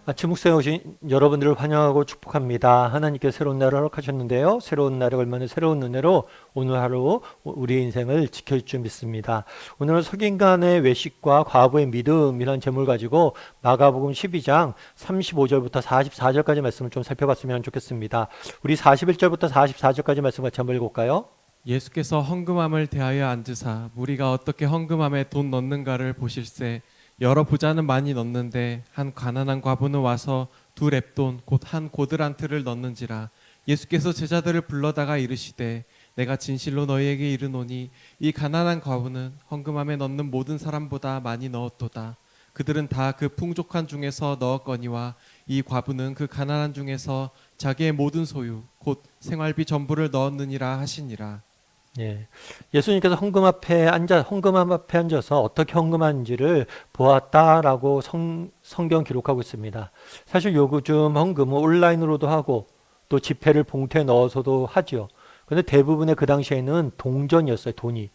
아침 묵상에 오신 여러분들을 환영하고 축복합니다. 하나님께서 새로운 날을 허락하셨는데요. 새로운 날을 걸면 새로운 은혜로 오늘 하루 우리의 인생을 지켜줄 줄 믿습니다. 오늘은 석인간의 외식과 과부의 믿음이라는 제목을 가지고 마가복음 12장 35절부터 44절까지 말씀을 좀 살펴봤으면 좋겠습니다. 우리 41절부터 44절까지 말씀 같이 한번 읽어볼까요? 예수께서 헌금함을 대하여 앉으사 무리가 어떻게 헌금함에 돈 넣는가를 보실세. 여러 부자는 많이 넣는데 한 가난한 과부는 와서 두 렙돈 곧 한 고드란트를 넣는지라. 예수께서 제자들을 불러다가 이르시되 내가 진실로 너희에게 이르노니 이 가난한 과부는 헌금함에 넣는 모든 사람보다 많이 넣었도다. 그들은 다 그 풍족한 중에서 넣었거니와 이 과부는 그 가난한 중에서 자기의 모든 소유 곧 생활비 전부를 넣었느니라 하시니라. 예. 예수님께서 헌금함 앞에 앉아서 어떻게 헌금하는지를 보았다라고 성경 기록하고 있습니다. 사실 요즘 헌금은 온라인으로도 하고 또 지폐를 봉투에 넣어서도 하죠. 그런데 대부분의 그 당시에는 동전이었어요, 돈이.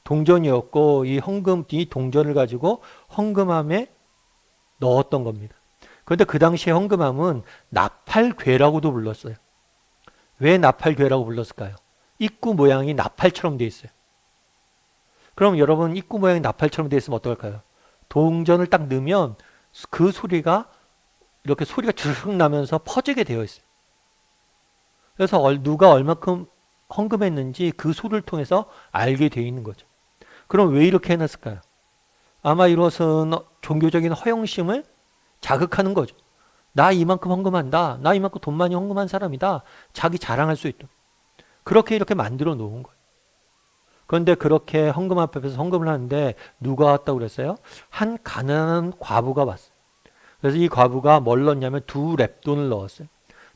동전이었고 이 동전을 가지고 헌금함에 넣었던 겁니다. 그런데 그 당시에 헌금함은 나팔괴라고도 불렀어요. 왜 나팔괴라고 불렀을까요? 입구 모양이 나팔처럼 되어 있어요. 그럼 여러분 입구 모양이 나팔처럼 되어 있으면 어떨까요? 동전을 딱 넣으면 그 소리가 이렇게 소리가 주르륵 나면서 퍼지게 되어 있어요. 그래서 누가 얼마큼 헌금했는지 그 소리를 통해서 알게 되어 있는 거죠. 그럼 왜 이렇게 해놨을까요? 아마 이것은 종교적인 허영심을 자극하는 거죠. 나 이만큼 헌금한다. 나 이만큼 돈 많이 헌금한 사람이다. 자기 자랑할 수 있도록. 그렇게 이렇게 만들어 놓은 거예요. 그런데 그렇게 헌금 앞에서 헌금을 하는데 누가 왔다고 그랬어요? 한 가난한 과부가 왔어요. 그래서 이 과부가 뭘 넣었냐면 두 렙돈을 넣었어요.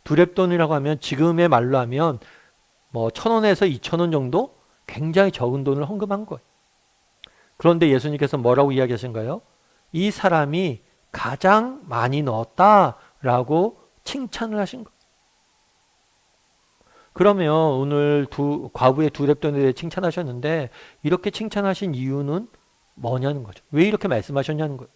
두 렙돈이라고 하면 지금의 말로 하면 뭐 1,000원에서 2,000원 정도 굉장히 적은 돈을 헌금한 거예요. 그런데 예수님께서 뭐라고 이야기하신가요? 이 사람이 가장 많이 넣었다라고 칭찬을 하신 거예요. 그러면 오늘 과부의 두 렙돈에 대해 칭찬하셨는데 이렇게 칭찬하신 이유는 뭐냐는 거죠. 왜 이렇게 말씀하셨냐는 거예요.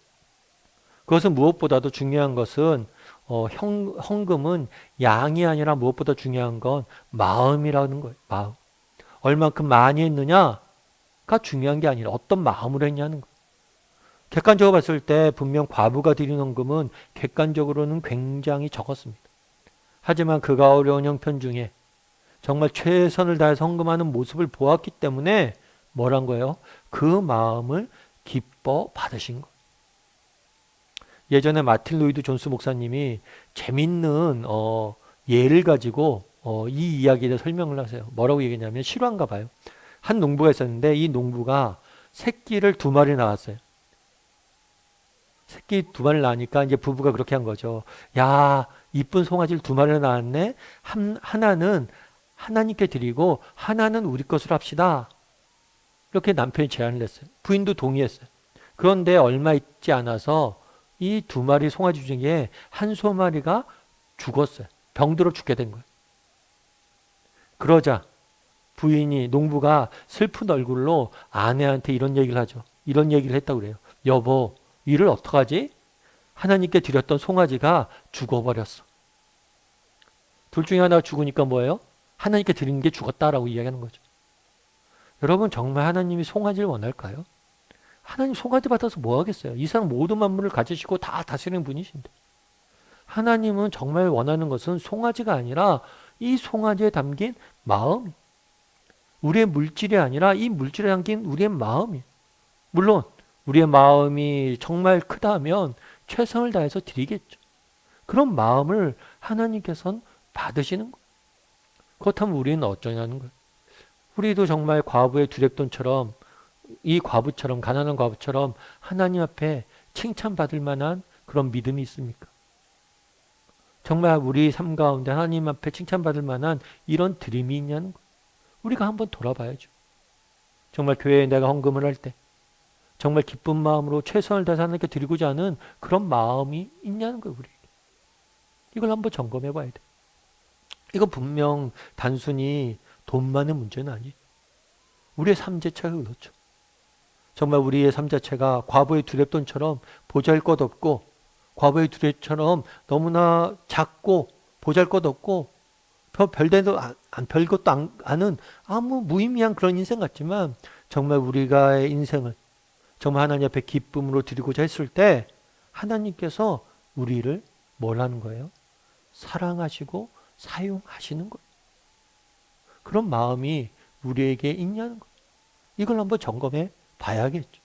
그것은 무엇보다도 중요한 것은 헌금은 양이 아니라 무엇보다 중요한 건 마음이라는 거예요. 마음. 얼만큼 많이 했느냐가 중요한 게 아니라 어떤 마음으로 했냐는 거예요. 객관적으로 봤을 때 분명 과부가 드린 헌금은 객관적으로는 굉장히 적었습니다. 하지만 그가 어려운 형편 중에 정말 최선을 다해서 헌금하는 모습을 보았기 때문에 뭐란 거예요? 그 마음을 기뻐 받으신 거예요. 예전에 마틴 로이드 존스 목사님이 재밌는 예를 가지고 이 이야기를 설명을 하세요. 뭐라고 얘기했냐면 실화인가 봐요. 한 농부가 있었는데 이 농부가 새끼를 2마리 낳았어요. 새끼 2마리 낳으니까 이제 부부가 그렇게 한 거죠. 야, 이쁜 송아지를 2마리나 낳았네. 하나는 하나님께 드리고 하나는 우리 것으로 합시다. 이렇게 남편이 제안을 했어요. 부인도 동의했어요. 그런데 얼마 있지 않아서 이 2마리 송아지 중에 한 송아지가 죽었어요. 병들어 죽게 된 거예요. 그러자 농부가 슬픈 얼굴로 아내한테 이런 얘기를 하죠. 이런 얘기를 했다고 그래요. 여보, 이를 어떡하지? 하나님께 드렸던 송아지가 죽어버렸어. 둘 중에 하나가 죽으니까 뭐예요? 하나님께 드리는 게 죽었다라고 이야기하는 거죠. 여러분 정말 하나님이 송아지를 원할까요? 하나님 송아지 받아서 뭐 하겠어요? 이 세상 모든 만물을 가지시고 다 다스리는 분이신데. 하나님은 정말 원하는 것은 송아지가 아니라 이 송아지에 담긴 마음. 우리의 물질이 아니라 이 물질에 담긴 우리의 마음이에요. 물론 우리의 마음이 정말 크다면 최선을 다해서 드리겠죠. 그런 마음을 하나님께서는 받으시는 거예요. 그렇다면 우리는 어쩌냐는 거예요. 우리도 정말 과부의 두 렙돈처럼 이 과부처럼 가난한 과부처럼 하나님 앞에 칭찬받을 만한 그런 믿음이 있습니까? 정말 우리 삶 가운데 하나님 앞에 칭찬받을 만한 이런 드림이 있냐는 거예요. 우리가 한번 돌아봐야죠. 정말 교회에 내가 헌금을 할 때 정말 기쁜 마음으로 최선을 다해서 하나님께 드리고자 하는 그런 마음이 있냐는 거예요. 우리에게. 이걸 한번 점검해 봐야 돼요. 이건 분명 단순히 돈만의 문제는 아니에요. 우리의 삶 자체가 그렇죠. 정말 우리의 삶 자체가 과부의 두 렙돈처럼 보잘것없고 과부의 두 랩처럼 너무나 작고 보잘것없고 별것도 아는 아무 무의미한 그런 인생 같지만 정말 우리가의 인생을 정말 하나님 앞에 기쁨으로 드리고자 했을 때 하나님께서 우리를 뭘 하는 거예요? 사랑하시고 사용하시는 거예요. 그런 마음이 우리에게 있냐는 거예요. 이걸 한번 점검해 봐야겠죠.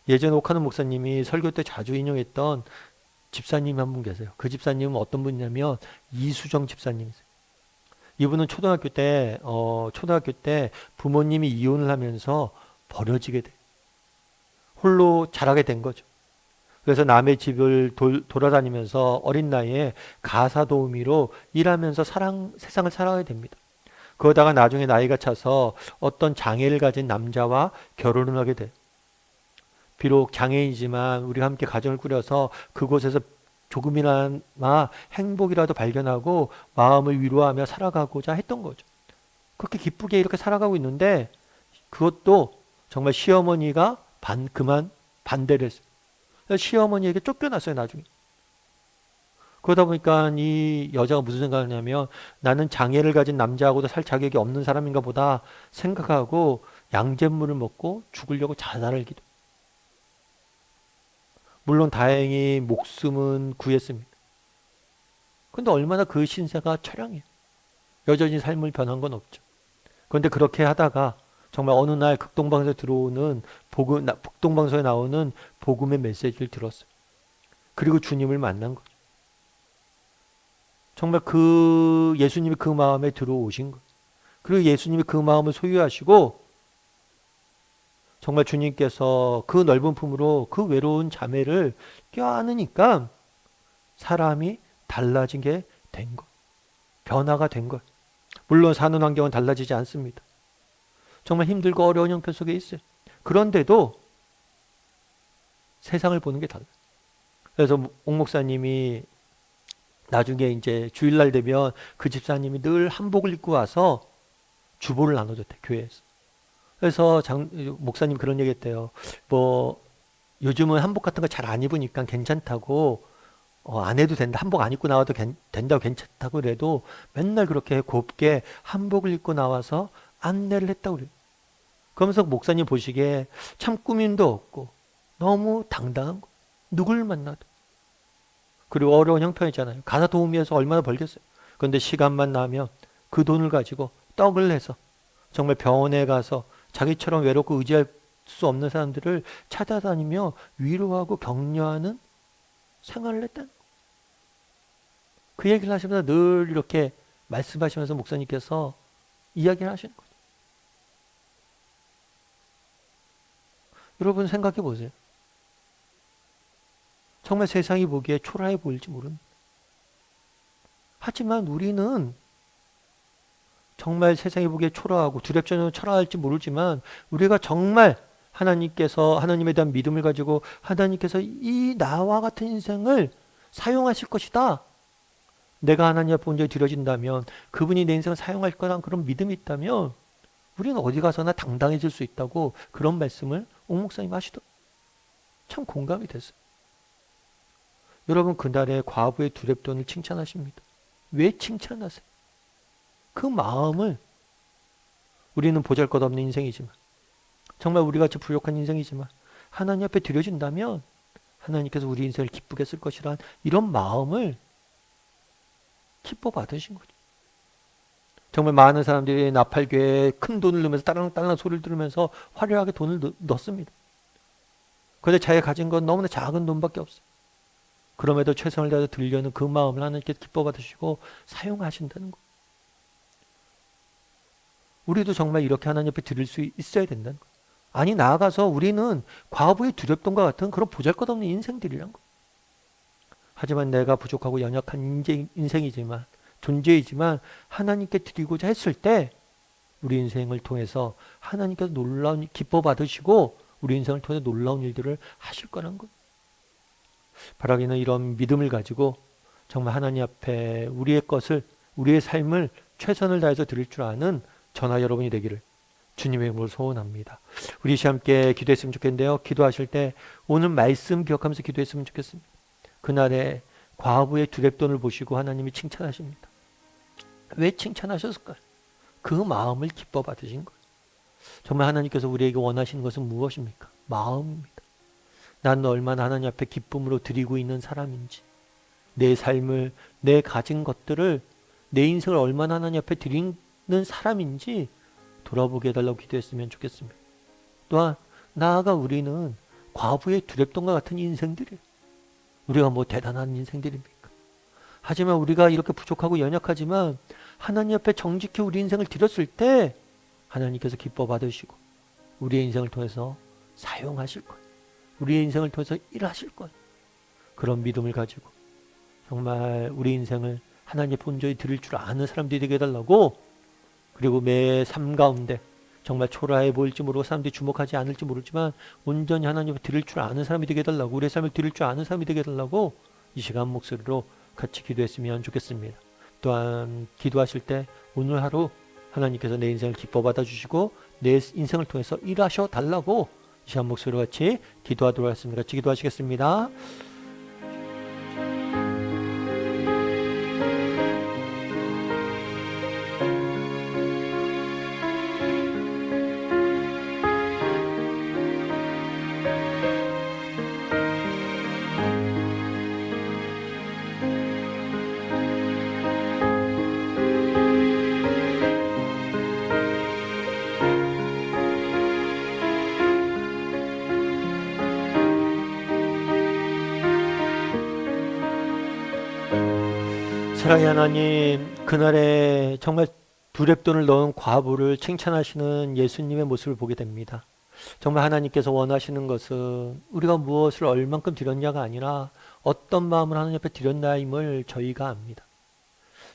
예전에 옥하는 목사님이 설교 때 자주 인용했던 집사님이 한 분 계세요. 그 집사님은 어떤 분이냐면 이수정 집사님이세요. 이분은 초등학교 때 부모님이 이혼을 하면서 버려지게 돼. 홀로 자라게 된 거죠. 그래서 남의 집을 돌아다니면서 어린 나이에 가사 도우미로 일하면서 세상을 살아가게 됩니다. 그러다가 나중에 나이가 차서 어떤 장애를 가진 남자와 결혼을 하게 돼. 비록 장애이지만 우리가 함께 가정을 꾸려서 그곳에서 조금이나마 행복이라도 발견하고 마음을 위로하며 살아가고자 했던 거죠. 그렇게 기쁘게 이렇게 살아가고 있는데 그것도 정말 시어머니가 그만 반대를 했어요. 시어머니에게 쫓겨났어요, 나중에. 그러다 보니까 이 여자가 무슨 생각을 하냐면 나는 장애를 가진 남자하고도 살 자격이 없는 사람인가 보다 생각하고 양잿물을 먹고 죽으려고 자살을 기도. 물론 다행히 목숨은 구했습니다. 근데 얼마나 그 신세가 처량해요. 여전히 삶을 변한 건 없죠. 그런데 그렇게 하다가 정말 어느 날 극동방송에 들어오는 극동방송에 나오는 복음의 메시지를 들었어요. 그리고 주님을 만난 거죠. 정말 예수님이 그 마음에 들어오신 거예요. 그리고 예수님이 그 마음을 소유하시고 정말 주님께서 그 넓은 품으로 그 외로운 자매를 껴안으니까 사람이 달라진 게 된 거. 변화가 된 거. 물론 사는 환경은 달라지지 않습니다. 정말 힘들고 어려운 형편 속에 있어요. 그런데도 세상을 보는 게 달라요. 그래서 옥 목사님이 나중에 이제 주일날 되면 그 집사님이 늘 한복을 입고 와서 주보를 나눠줬대, 교회에서. 그래서 목사님 그런 얘기 했대요. 요즘은 한복 같은 거 잘 안 입으니까 괜찮다고, 안 해도 된다. 한복 안 입고 나와도 된다고 괜찮다고 그래도 맨날 그렇게 곱게 한복을 입고 나와서 안내를 했다고 그래요. 그러면서 목사님 보시기에 참 꾸밈도 없고 너무 당당한 거. 누굴 만나도. 그리고 어려운 형편이잖아요. 가사 도우미에서 얼마나 벌겠어요. 그런데 시간만 나면 그 돈을 가지고 떡을 내서 정말 병원에 가서 자기처럼 외롭고 의지할 수 없는 사람들을 찾아다니며 위로하고 격려하는 생활을 했다는 거예요. 그 얘기를 하시면서 늘 이렇게 말씀하시면서 목사님께서 이야기를 하시는 거죠. 여러분 생각해 보세요. 정말 세상이 보기에 초라해 보일지 모릅니다. 하지만 우리는 정말 세상이 보기에 초라하고 두렵전혀 초라할지 모르지만 우리가 정말 하나님에 대한 믿음을 가지고 하나님께서 이 나와 같은 인생을 사용하실 것이다. 내가 하나님 앞에 온전히 드려진다면 그분이 내 인생을 사용할 거란 그런 믿음이 있다면 우리는 어디 가서나 당당해질 수 있다고 그런 말씀을 옥 목사님 하시더라고요. 참 공감이 됐어요. 여러분 그날의 과부의 두 렙돈을 칭찬하십니다. 왜 칭찬하세요? 그 마음을 우리는 보잘것없는 인생이지만 정말 우리같이 부족한 인생이지만 하나님 앞에 드려진다면 하나님께서 우리 인생을 기쁘게 쓸 것이란 이런 마음을 기뻐 받으신 거죠. 정말 많은 사람들이 나팔교회에 큰 돈을 넣으면서 딸랑딸랑 소리를 들으면서 화려하게 돈을 넣습니다. 그런데 자기가 가진 건 너무나 작은 돈밖에 없어요. 그럼에도 최선을 다해서 드리려는 그 마음을 하나님께 기뻐 받으시고 사용하신다는 거. 우리도 정말 이렇게 하나님 앞에 드릴 수 있어야 된다는 거. 아니 나아가서 우리는 과부의 두렵돈과 같은 그런 보잘것없는 인생들이란 거. 하지만 내가 부족하고 연약한 인생이지만 존재이지만 하나님께 드리고자 했을 때 우리 인생을 통해서 하나님께서 기뻐 받으시고 우리 인생을 통해 놀라운 일들을 하실 거란 거. 바라기는 이런 믿음을 가지고 정말 하나님 앞에 우리의 삶을 최선을 다해서 드릴 줄 아는 저나 여러분이 되기를 주님의 이름으로 소원합니다. 우리 함께 기도했으면 좋겠는데요. 기도하실 때 오늘 말씀 기억하면서 기도했으면 좋겠습니다. 그날의 과부의 두렙돈을 보시고 하나님이 칭찬하십니다. 왜 칭찬하셨을까요? 그 마음을 기뻐 받으신 거예요. 정말 하나님께서 우리에게 원하시는 것은 무엇입니까? 마음입니다. 나는 얼마나 하나님 앞에 기쁨으로 드리고 있는 사람인지, 내 삶을, 내 가진 것들을, 내 인생을 얼마나 하나님 앞에 드리는 사람인지 돌아보게 해달라고 기도했으면 좋겠습니다. 또한 나아가 우리는 과부의 두렙돈과 같은 인생들이에요. 우리가 뭐 대단한 인생들입니까? 하지만 우리가 이렇게 부족하고 연약하지만 하나님 앞에 정직히 우리 인생을 드렸을 때 하나님께서 기뻐 받으시고 우리의 인생을 통해서 사용하실 거예요. 우리의 인생을 통해서 일하실 거예요. 그런 믿음을 가지고 정말 우리 인생을 하나님의 본전에 드릴 줄 아는 사람들이 되게 해달라고, 그리고 매 삶 가운데 정말 초라해 보일지 모르고 사람들이 주목하지 않을지 모르지만 온전히 하나님 앞에 드릴 줄 아는 사람이 되게 해달라고, 우리의 삶을 드릴 줄 아는 사람이 되게 해달라고 이 시간 목소리로 같이 기도했으면 좋겠습니다. 또한 기도하실 때 오늘 하루 하나님께서 내 인생을 기뻐 받아주시고 내 인생을 통해서 일하셔 달라고 이 시간 목소리로 같이 기도하도록 하겠습니다. 같이 기도하시겠습니다. 사랑의 하나님, 그날에 정말 두렙돈을 넣은 과부를 칭찬하시는 예수님의 모습을 보게 됩니다. 정말 하나님께서 원하시는 것은 우리가 무엇을 얼만큼 드렸냐가 아니라 어떤 마음을 하나님 앞에 드렸나임을 저희가 압니다.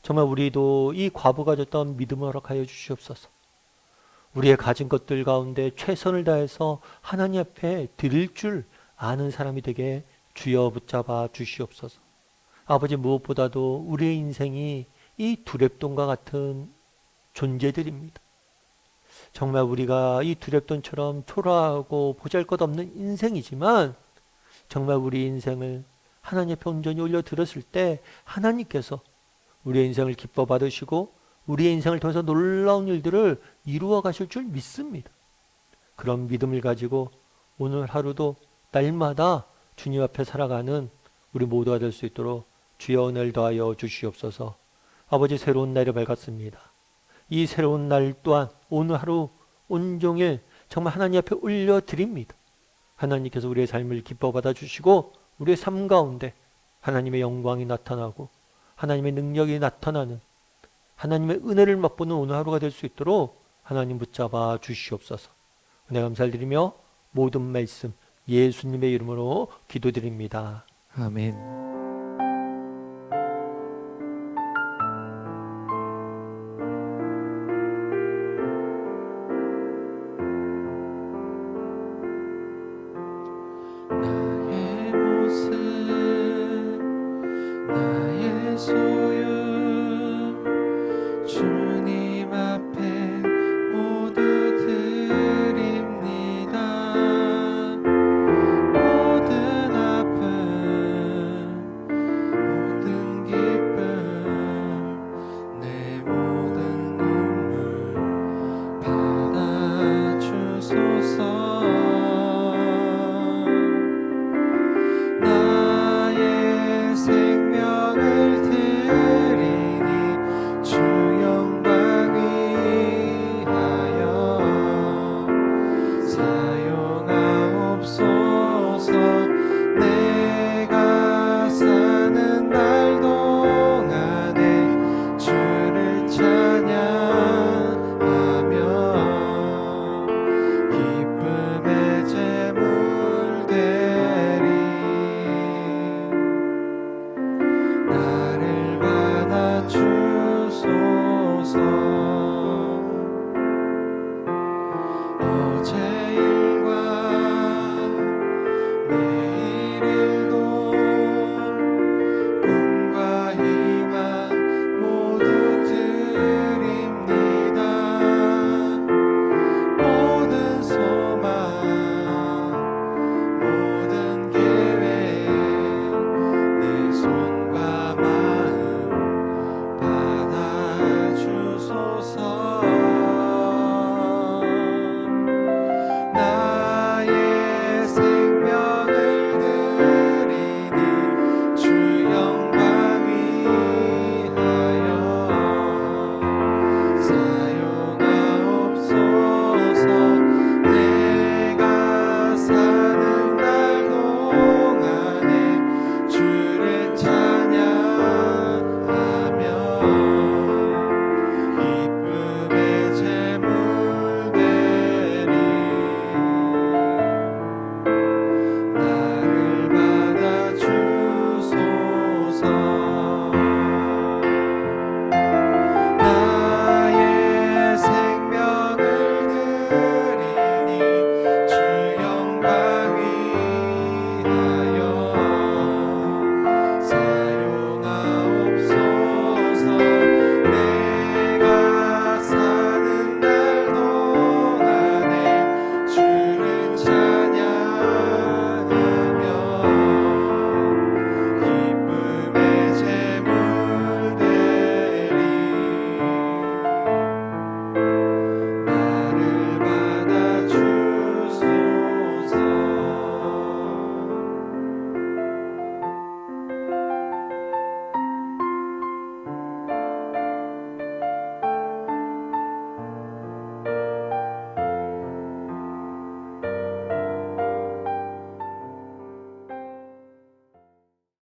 정말 우리도 이 과부가 줬던 믿음을 허락하여 주시옵소서. 우리의 가진 것들 가운데 최선을 다해서 하나님 앞에 드릴 줄 아는 사람이 되게 주여 붙잡아 주시옵소서. 아버지, 무엇보다도 우리의 인생이 이 두렙돈과 같은 존재들입니다. 정말 우리가 이 두렙돈처럼 초라하고 보잘것없는 인생이지만 정말 우리 인생을 하나님 앞에 온전히 올려드렸을 때 하나님께서 우리의 인생을 기뻐 받으시고 우리의 인생을 통해서 놀라운 일들을 이루어 가실 줄 믿습니다. 그런 믿음을 가지고 오늘 하루도 날마다 주님 앞에 살아가는 우리 모두가 될 수 있도록 주여 은혜를 더하여 주시옵소서. 아버지, 새로운 날이 밝았습니다. 이 새로운 날 또한 오늘 하루 온종일 정말 하나님 앞에 올려드립니다. 하나님께서 우리의 삶을 기뻐 받아주시고 우리의 삶 가운데 하나님의 영광이 나타나고 하나님의 능력이 나타나는 하나님의 은혜를 맛보는 오늘 하루가 될 수 있도록 하나님 붙잡아 주시옵소서. 은혜 감사를 드리며 모든 말씀 예수님의 이름으로 기도드립니다. 아멘.